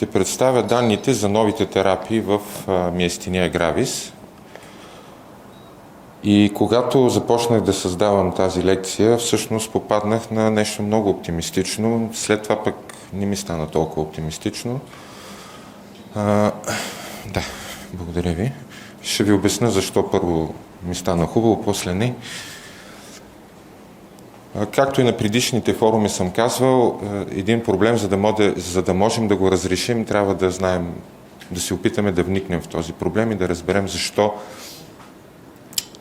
ще представя данните за новите терапии в миастения гравис. И когато започнах да създавам тази лекция, всъщност попаднах на нещо много оптимистично. След това пък не ми стана толкова оптимистично. Да, благодаря ви. Ще ви обясня защо първо ми стана хубаво, после не. Както и на предишните форуми съм казвал, един проблем, за да можем да го разрешим, трябва да знаем, да се опитаме да вникнем в този проблем и да разберем защо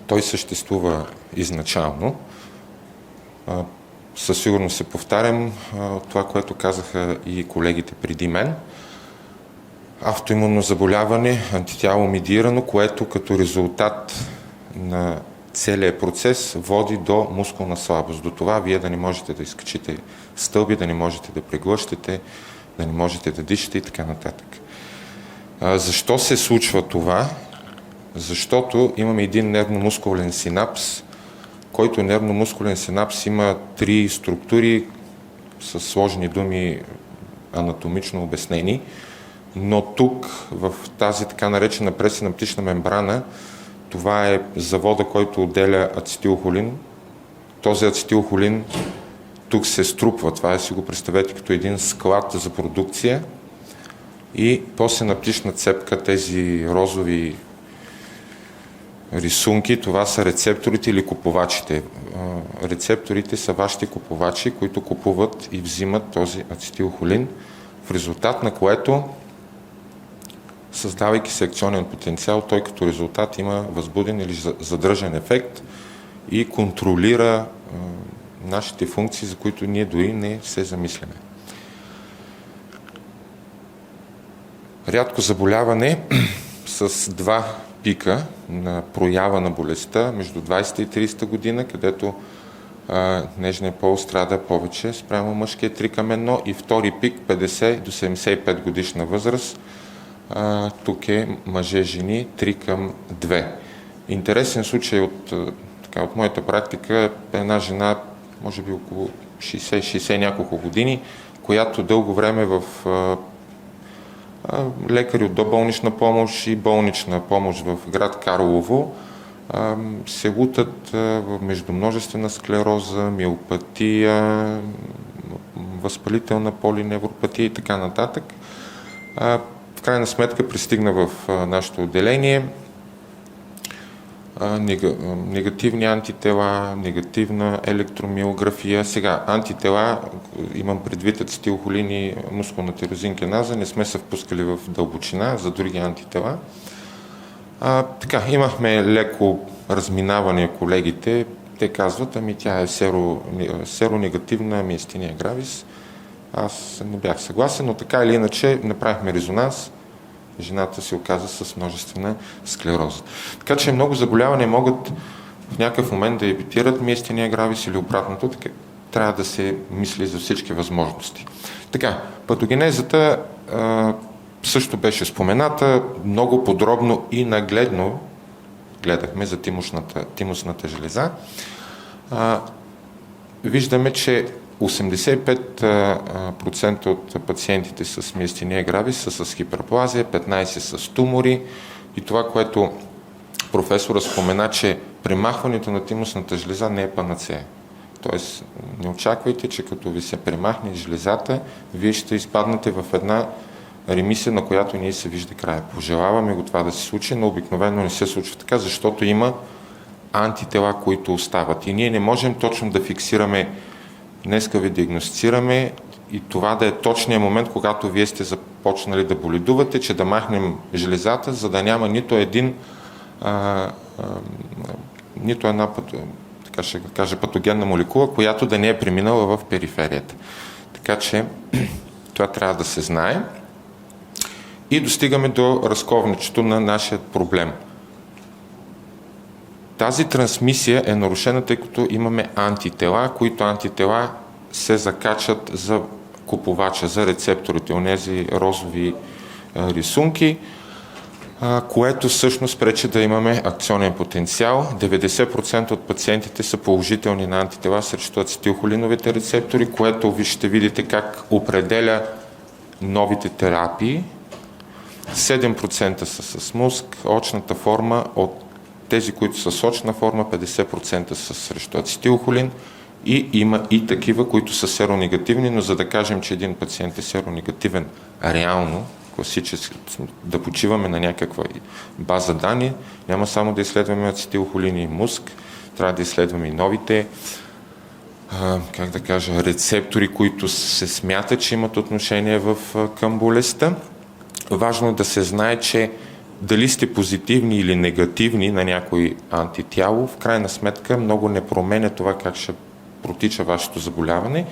той съществува изначално. Със сигурност се повтарям това, което казаха и колегите преди мен. Автоимунно заболяване, антитяло медиирано, което като резултат на целият процес води до мускулна слабост. До това вие да не можете да изкачите стълби, да не можете да преглъщате, да не можете да дишате и така нататък. Защо се случва това? Защото имаме един нервно-мускулен синапс, който нервно-мускулен синапс има три структури с сложни думи анатомично обяснени, но тук в тази така наречена пресинаптична мембрана това е завода, който отделя ацетилхолин. Този ацетилхолин тук се струпва. Това си го представете като един склад за продукция и по синаптична цепка тези розови рисунки, това са рецепторите или купувачите. Рецепторите са вашите купувачи, които купуват и взимат този ацетилхолин, в резултат на което, създавайки секционен потенциал, той като резултат има възбуден или задържан ефект и контролира нашите функции, за които ние дори не се замисляме. Рядко заболяване с два пика на проява на болестта между 20 и 30 година, където нежният пол страда повече спрямо мъжкия 3 към 1 и втори пик 50 до 75 годишна възраст. Тук е мъже-жени 3 към 2. Интересен случай от моята практика е една жена, може би около 60 няколко години, която дълго време в лекари от доболнична помощ и болнична помощ в град Карлово се лутат между множествена склероза, миопатия, възпалителна полиневропатия и така нататък. В крайна сметка пристигна в нашето отделение негативни антитела, негативна електромиография. Сега, антитела, имам предвид ацетилхолин и мускулна тирозинкиназа, не сме се впускали в дълбочина за други антитела. Имахме леко разминаване колегите. Те казват, тя е серонегативна миастения гравис. Аз не бях съгласен, но така или иначе направихме резонанс. Жената се оказа с множествена склероза. Така че много заболявания могат в някакъв момент да евитират миастения гравис или обратното. Така, трябва да се мисли за всички възможности. Така, патогенезата също беше спомената. Много подробно и нагледно гледахме за тимусната железа. Виждаме, че 85% от пациентите с миастения гравис са с хиперплазия, 15% с тумори и това, което професора спомена, че премахването на тимусната железа не е панацея. Тоест, не очаквайте, че като ви се премахне железата, вие ще изпаднете в една ремисия, на която ние се вижда края. Пожелаваме го това да се случи, но обикновено не се случва така, защото има антитела, които остават. И ние не можем точно да фиксираме. Днеска ви диагностицираме и това да е точният момент, когато вие сте започнали да боледувате, че да махнем железата, за да няма нито една така ще кажа, патогенна молекула, която да не е преминала в периферията. Така че това трябва да се знае. И достигаме до разковничето на нашия проблем. Тази трансмисия е нарушена, тъй като имаме антитела, които антитела се закачат за купувача, за рецепторите, онези розови рисунки, което всъщност пречи да имаме акционен потенциал. 90% от пациентите са положителни на антитела срещу ацетилхолиновите рецептори, което ви ще видите как определя новите терапии, 7% са с муск, очната форма от тези, които са с очна форма, 50% са срещу ацетилхолин и има и такива, които са серонегативни, но за да кажем, че един пациент е серонегативен реално, класически, да почиваме на някаква база данни, няма само да изследваме ацетилхолин и муск, трябва да изследваме и новите рецептори, които се смятат, че имат отношение към болестта. Важно е да се знае, че дали сте позитивни или негативни на някой антитяло, в крайна сметка много не променя това как ще протича вашето заболяване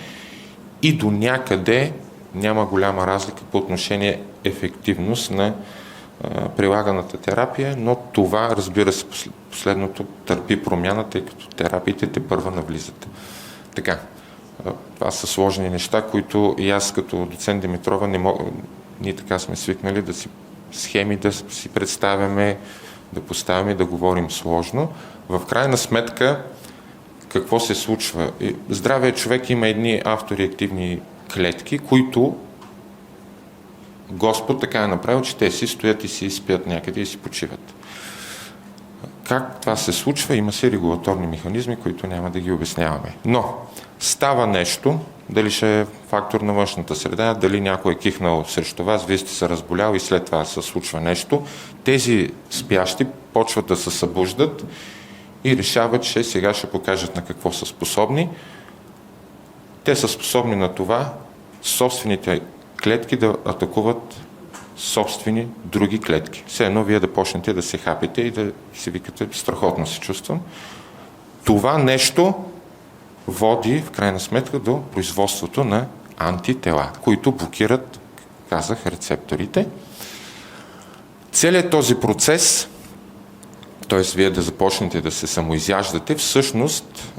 и до някъде няма голяма разлика по отношение ефективност на прилаганата терапия, но това, разбира се, последното търпи промяна, тъй като терапиите тепърва навлизат. Така, това са сложни неща, които и аз като доцент Димитрова не мога, ние така сме свикнали да си схеми да си представяме, да поставяме и да говорим сложно. В крайна сметка, какво се случва? Здравият човек има едни автореактивни клетки, които Господ така е направил, че те си стоят и си спят някъде и си почиват. Как това се случва? Има си регулаторни механизми, които няма да ги обясняваме. Но става нещо, дали ще е фактор на външната среда, дали някой е кихнал срещу вас, вие сте се разболял и след това се случва нещо. Тези спящи почват да се събуждат и решават, че сега ще покажат на какво са способни. Те са способни на това собствените клетки да атакуват собствени други клетки. Все едно вие да почнете да се хапите и да си викате, страхотно се чувствам. Това нещо води в крайна сметка до производството на антитела, които блокират, казах, рецепторите. Целият този процес, т.е. вие да започнете да се самоизяждате, всъщност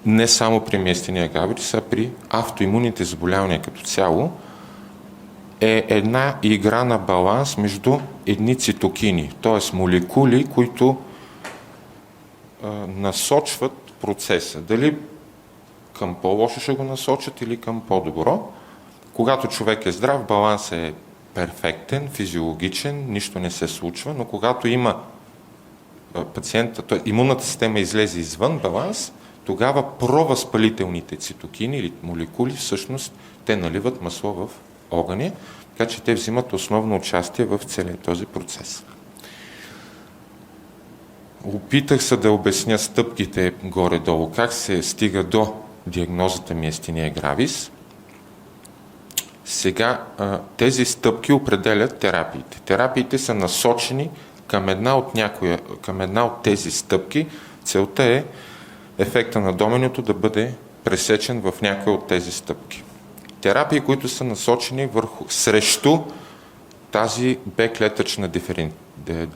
не само при миастения гравидис, а при автоимунните заболявания като цяло, е една игра на баланс между едни цитокини, т.е. молекули, които насочват процеса. Дали към по-лошо ще го насочат или към по-добро. Когато човек е здрав, балансът е перфектен, физиологичен, нищо не се случва, но когато има пациента, имунната система излезе извън баланс, тогава провъзпалителните цитокини или молекули всъщност те наливат масло в огъня, така че те взимат основно участие в целия този процес. Опитах се да обясня стъпките горе-долу, как се стига до диагнозата миастения гравис. Сега тези стъпки определят терапиите. Терапиите са насочени към една от тези стъпки. Целта е ефекта на доминото да бъде пресечен в някоя от тези стъпки. Терапии, които са насочени срещу тази Б-клетъчна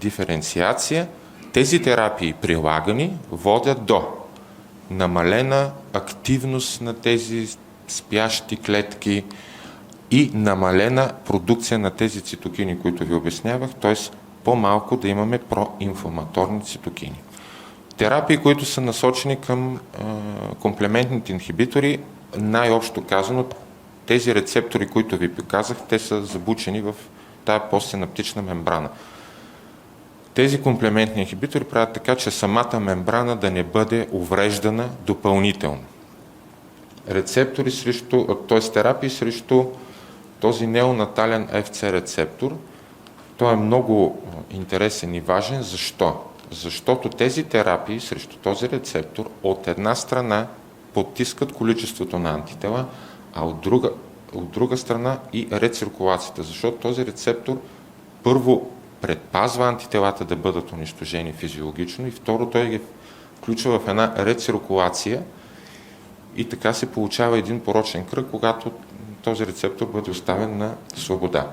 диференциация, тези терапии прилагани водят до намалена активност на тези спящи клетки и намалена продукция на тези цитокини, които ви обяснявах, т.е. по-малко да имаме проинфламаторни цитокини. Терапии, които са насочени към комплементните инхибитори, най-общо казано, тези рецептори, които ви показах, те са забучени в тая постсинаптична мембрана. Тези комплементни инхибитори правят така, че самата мембрана да не бъде увреждана допълнително. Рецептори т.е. терапии срещу този неонатален FC рецептор, той е много интересен и важен. Защо? Защото тези терапии срещу този рецептор от една страна потискат количеството на антитела, а от друга страна и рециркулацията, защото този рецептор първо предпазва антителата да бъдат унищожени физиологично и второ той ги включва в една рециркулация и така се получава един порочен кръг, когато този рецептор бъде оставен на свобода.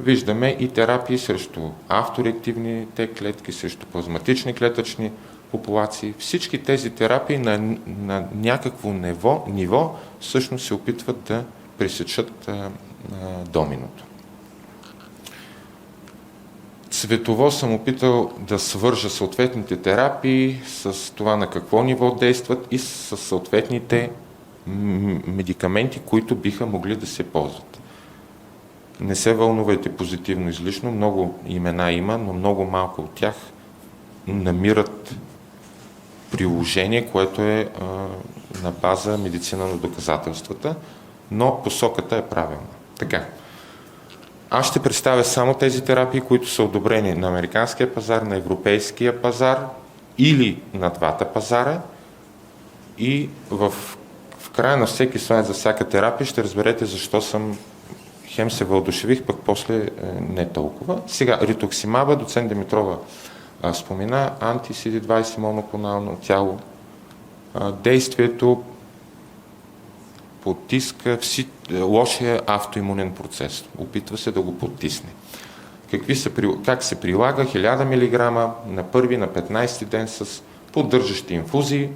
Виждаме и терапии срещу автореактивните клетки, срещу плазматични клетъчни популации. Всички тези терапии на някакво ниво всъщност се опитват да пресечат доминото. Цветово съм опитал да свържа съответните терапии с това на какво ниво действат и с съответните медикаменти, които биха могли да се ползват. Не се вълнувайте позитивно излишно, много имена има, но много малко от тях намират приложение, което е на база медицина на доказателствата, но посоката е правилна. Така. Аз ще представя само тези терапии, които са одобрени на американския пазар, на европейския пазар или на двата пазара, и в края на всеки слайд за всяка терапия ще разберете защо съм хем се въодушевих, пък после не толкова. Сега, ритоксимаба, доцент Димитрова спомена, анти-CD20 моноклонално тяло. Действието потиска лошия автоимунен процес. Опитва се да го потисне. Как се прилага? 1000 мг на първи, на 15 ден с поддържащи инфузии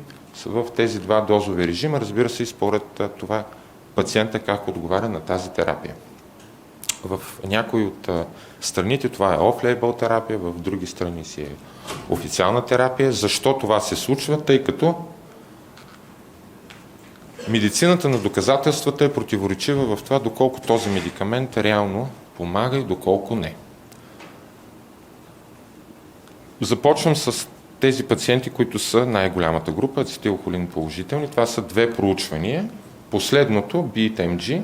в тези два дозови режима. Разбира се, и според това пациента как отговаря на тази терапия. В някои от страните това е off-label терапия, в други страни си е официална терапия. Защо това се случва? Тъй като медицината на доказателствата е противоречива в това доколко този медикамент реално помага и доколко не. Започвам с тези пациенти, които са най-голямата група, ацетилхолин положителни. Това са две проучвания. Последното, BEAT-MG,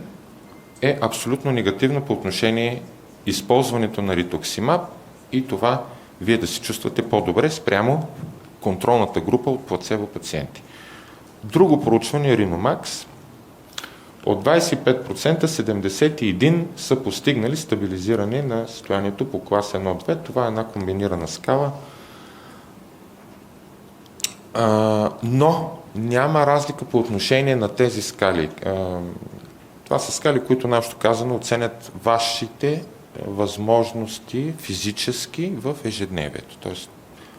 е абсолютно негативно по отношение използването на ритоксимаб и това вие да се чувствате по-добре спрямо контролната група от плацебо пациенти. Друго проучване, Риномакс, от 25% 71 са постигнали стабилизиране на състоянието по клас 1-2. Това е една комбинирана скала. Но няма разлика по отношение на тези скали. Това са скали, които наобщо казано оценят вашите възможности физически в ежедневието. Тоест,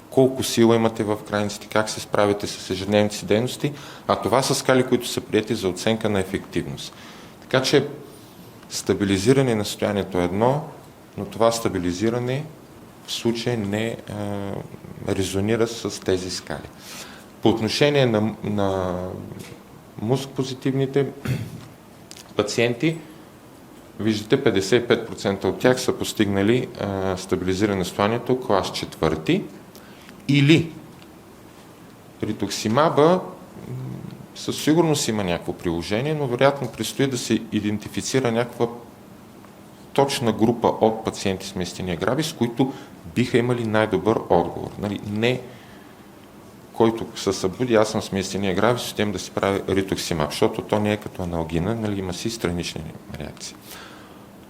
колко сила имате в крайниците, как се справите с ежедневните си дейности, а това са скали, които са приети за оценка на ефективност. Така че стабилизиране на състоянието е едно, но това стабилизиране в случай не резонира с тези скали. По отношение на мускопозитивните пациенти, виждате 55% от тях са постигнали стабилизиране на състоянието клас 4 или ритоксимаба със сигурност има някакво приложение, но вероятно предстои да се идентифицира някаква точна група от пациенти с миастения гравис, които биха имали най-добър отговор. Нали, не който се събуди, аз съм с миастения гравис, ще да си прави ритоксимаб, защото то не е като аналгина, нали, има си странични реакции.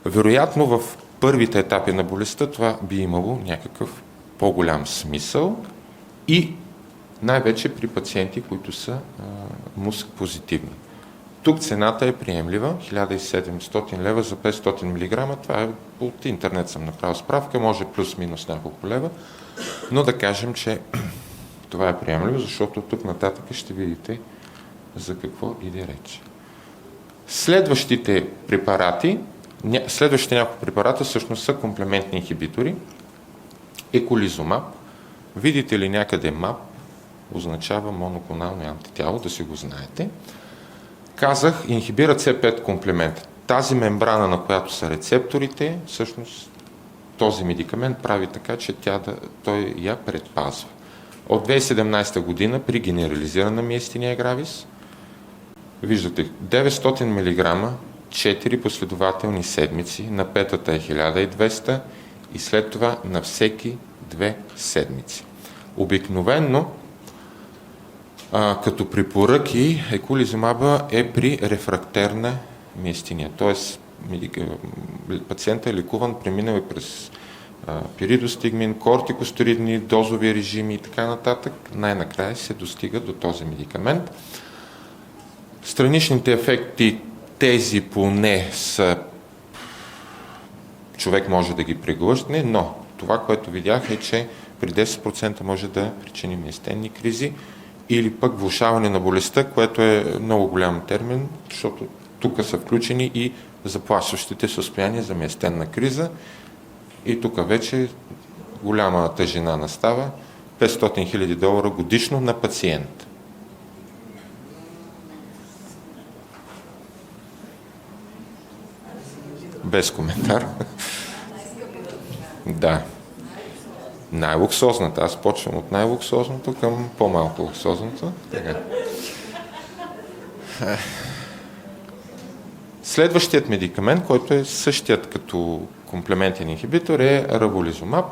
Вероятно в първите етапи на болестта това би имало някакъв по-голям смисъл и най-вече при пациенти, които са муск-позитивни. Тук цената е приемлива, 1700 лева за 500 мг, това е от интернет съм направил справка, може плюс-минус няколко лева, но да кажем, че това е приемливо, защото тук нататък ще видите за какво иде реч. Следващите няколко препарата всъщност са комплементни инхибитори. Еколизумаб. Видите ли някъде МАП, означава моноклонално антитяло, да си го знаете. Казах, инхибират C5 комплемент. Тази мембрана, на която са рецепторите, всъщност този медикамент прави така, че той я предпазва. От 2017 година при генерализирана миастения гравис, виждате 900 мг, 4 последователни седмици, на петата е 1200 и след това на всеки 2 седмици. Обикновенно, като препоръки, еколизумаба е при рефрактерна миастения, т.е. пациентът е лекуван, преминал и през пиридостигмин, кортикостероидни, дозови режими и така нататък, най-накрая се достига до този медикамент. Страничните ефекти, тези поне са, човек може да ги преглъщне, но това, което видях е, че при 10% може да причини миастенни кризи или пък влошаване на болестта, което е много голям термин, защото тук са включени и заплашващите състояния за миастенна криза. И тук вече голяма тежина настава, $500 000 годишно на пациент. Без коментар. Да. Най-луксозната. Аз почвам от най-луксозното към по-малко луксозното. Така. Следващият медикамент, който е същият като комплементен инхибитор, е раболизумаб.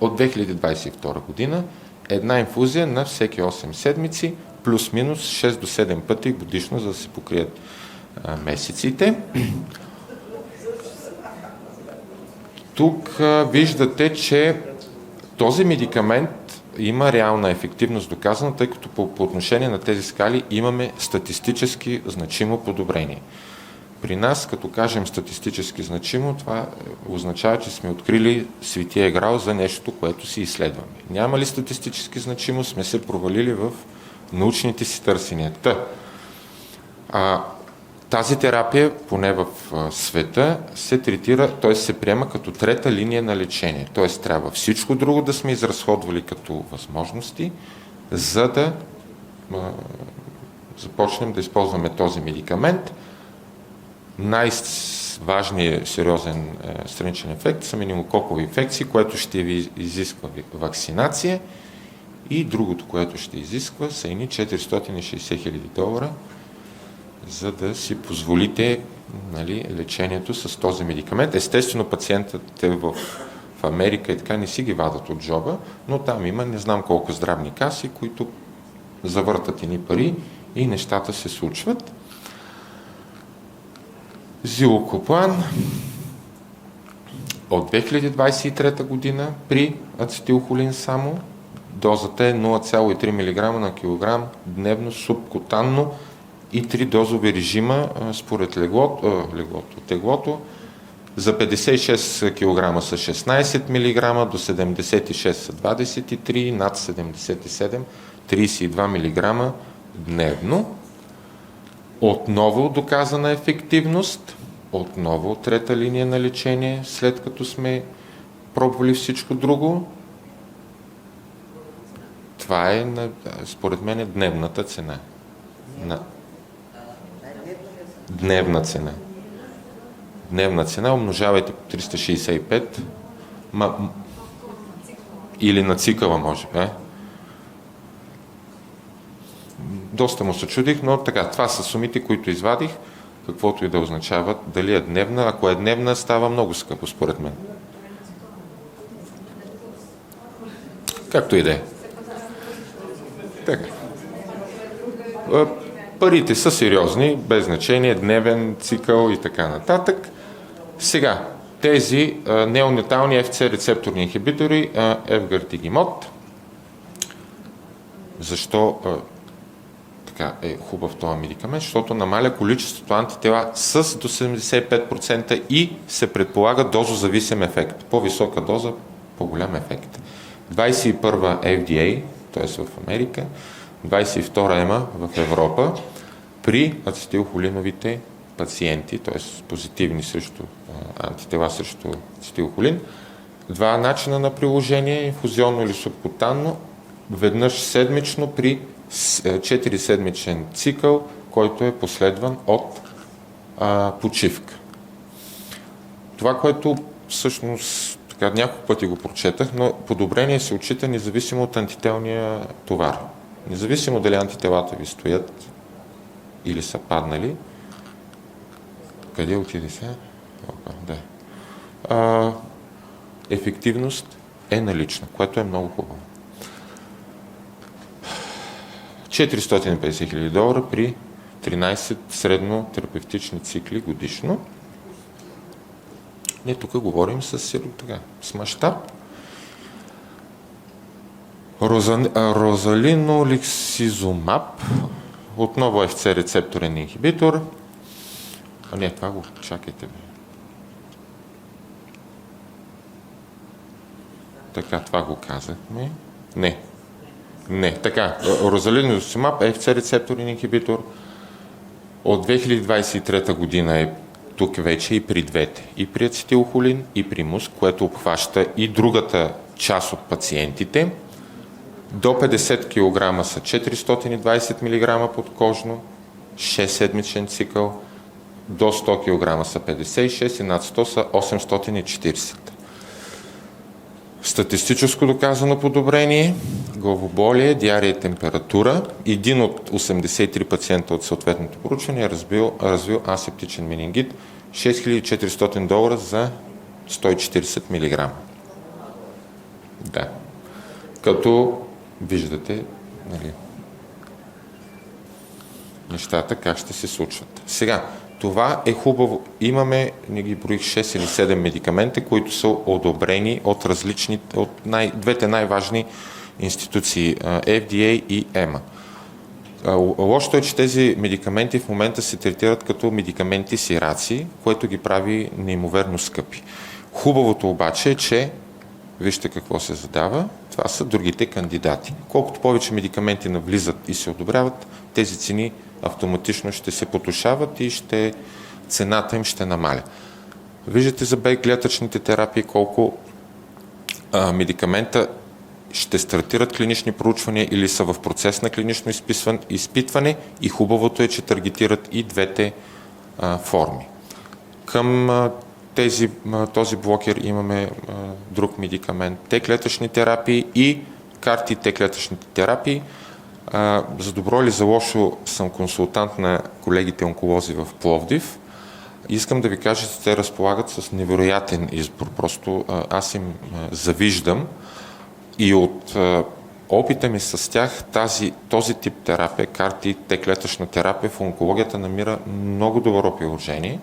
От 2022 година една инфузия на всеки 8 седмици, плюс-минус 6 до 7 пъти годишно, за да се покрият месеците. Тук виждате, че този медикамент има реална ефективност доказана, тъй като по отношение на тези скали имаме статистически значимо подобрение. При нас, като кажем статистически значимо, това означава, че сме открили светия грал за нещо, което си изследваме. Няма ли статистически значимо, сме се провалили в научните си търсения. Тази терапия, поне в света, се третира, т.е. се приема като трета линия на лечение. Т.е. трябва всичко друго да сме изразходвали като възможности, за да започнем да използваме този медикамент. Най-важният сериозен страничен ефект са менинококови инфекции, което ще ви изисква вакцинация, и другото, което ще изисква, са едни $460,000, за да си позволите, нали, лечението с този медикамент. Естествено, пациентите в Америка и така не си ги вадат от джоба, но там има не знам колко здравни каси, които завъртат едни пари и нещата се случват. Зилокоплан от 2023 година при ацетилхолин само. Дозата е 0,3 мг на килограм дневно субкутанно и 3 дозови режима според теглото. За 56 кг са 16 мг, до 76 са 23, над 77 32 мг дневно. Отново доказана ефективност, отново трета линия на лечение, след като сме пробвали всичко друго. Това е, според мен, дневната цена. Дневна цена. Дневна цена, умножавайте по 365, или на цикъла, може би. Доста му се чудих, но така, това са сумите, които извадих, каквото и да означават. Дали е дневна? Ако е дневна, става много скъпо, според мен. Както и да е. Така. Парите са сериозни, без значение, дневен цикъл и така нататък. Сега, тези неонатални FC рецепторни инхибитори, Евгартигимод. Защо така е хубав този медикамент? Защото намаля количеството антитела с до 75% и се предполага дозозависим ефект. По-висока доза, по-голям ефект. 21 FDA, т.е. в Америка, 22 ЕМА в Европа, при ацетилхолиновите пациенти, т.е. позитивни срещу антитела срещу ацетилхолин. Два начина на приложение, инфузионно или субкутанно, веднъж седмично при 4-седмичен цикъл, който е последван от почивка. Това, което всъщност така, няколко пъти го прочетах, но подобрение се отчита независимо от антителния товар. Независимо дали антителата ви стоят или са паднали. Къде отиде сега? Да. Ефективност е налична, което е много хубаво. $450,000 при 13 средно терапевтични цикли годишно. Ние тук говорим с мащаб. Розалиноликсизумаб, отново FC рецепторен инхибитор. Не, това го чакайте. Така, това го казахме. Не, така. Розалиноликсизумаб е FC рецепторен инхибитор. От 2023 година е тук вече и при двете. И при ацетилхолин, и при МУСК, което обхваща и другата част от пациентите. До 50 кг са 420 мг подкожно, 6-седмичен цикъл. до 100 кг са 56 и над 100 са 840. Статистическо доказано подобрение, главоболие, диария и температура. Един от 83 пациента от съответното проучване е развил асептичен менингит. $6400 за 140 мг. Да. Като виждате, нали, нещата как ще се случват. Сега, това е хубаво. Имаме, не ги броих, 6 или 7 медикамента, които са одобрени от двете най-важни институции, FDA и EMA. Лошото е, че тези медикаменти в момента се третират като медикаменти сираци, което ги прави неимоверно скъпи. Хубавото обаче е, че вижте какво се задава, това са другите кандидати. Колкото повече медикаменти навлизат и се одобряват, тези цени автоматично ще се потушават и цената им ще намаля. Виждате за Б-клетъчните терапии колко медикамента ще стартират клинични проучвания или са в процес на клинично изпитване и хубавото е, че таргетират и двете форми. Към този блокер имаме друг медикамент, Т-клетъчни терапии и карти Т-клетъчните терапии. За добро или за лошо съм консултант на колегите онколози в Пловдив. Искам да ви кажа, че те разполагат с невероятен избор. Просто аз им завиждам и от опита ми с тях този тип терапия, карти Т-клетъчна терапия в онкологията намира много добро приложение.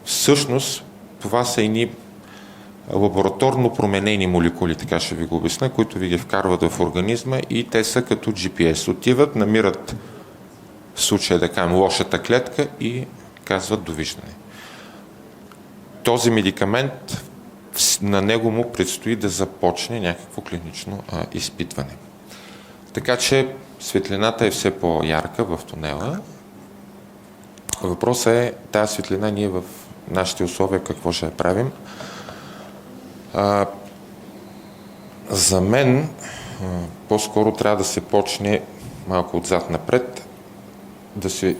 Всъщност това са едни лабораторно променени молекули, така ще ви го обясня, които ви ги вкарват в организма и те са като GPS. Отиват, намират в случая, да кажем, лошата клетка и казват довиждане. Този медикамент, на него му предстои да започне някакво клинично изпитване. Така че светлината е все по-ярка в тунела. Въпросът е, тази светлина ние в нашите условия какво ще я правим. За мен по-скоро трябва да се почне малко отзад напред,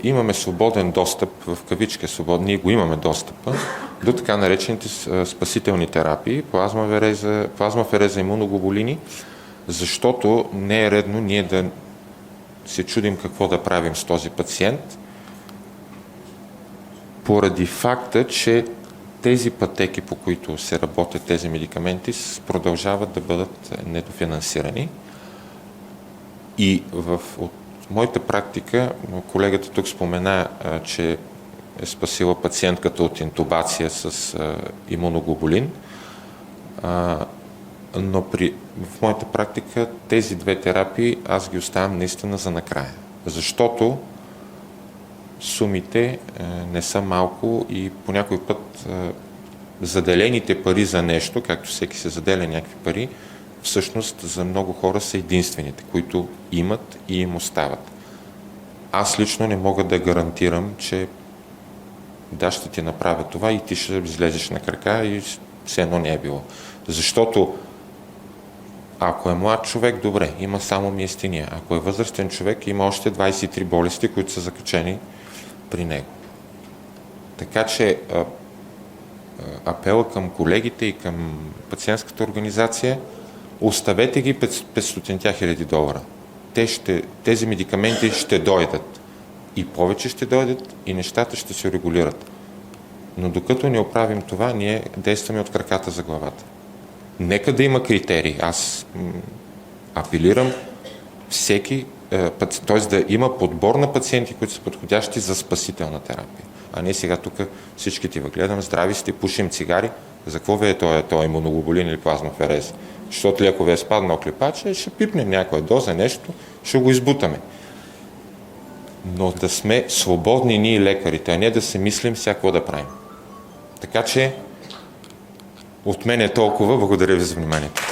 имаме свободен достъп, в кавичка свободен, ние го имаме достъпа до така наречените спасителни терапии, плазмафереза, имуноглобулини, защото не е редно ние да се чудим какво да правим с този пациент, поради факта, че тези пътеки, по които се работят тези медикаменти, продължават да бъдат недофинансирани. И от моята практика, колегата тук спомена, че е спасила пациентката от интубация с имуноглобулин, но в моята практика тези две терапии аз ги оставям наистина за накрая. Защото сумите не са малко и по някой път заделените пари за нещо, както всеки се заделя някакви пари, всъщност за много хора са единствените, които имат и им остават. Аз лично не мога да гарантирам, че да, ще ти направя това и ти ще излезеш на крака и все едно не е било. Защото ако е млад човек, добре, има само миестиния. Ако е възрастен човек, има още 23 болести, които са закачени при него. Така че апела към колегите и към пациентската организация, оставете ги $500,000. Тези медикаменти ще дойдат. И повече ще дойдат и нещата ще се регулират. Но докато не оправим това, ние действаме от краката за главата. Нека да има критерии. Аз апелирам всеки, т.е. да има подбор на пациенти, които са подходящи за спасителна терапия. А не сега тук всички ти гледам, здрави сте, пушим цигари. За какво ви е този имуноглобулин или плазмаферез? Защото леко ви е спаднал клепача, ще пипнем някоя доза, нещо, ще го избутаме. Но да сме свободни ние лекарите, а не да се мислим всяко да правим. Така че от мен е толкова. Благодаря ви за вниманието.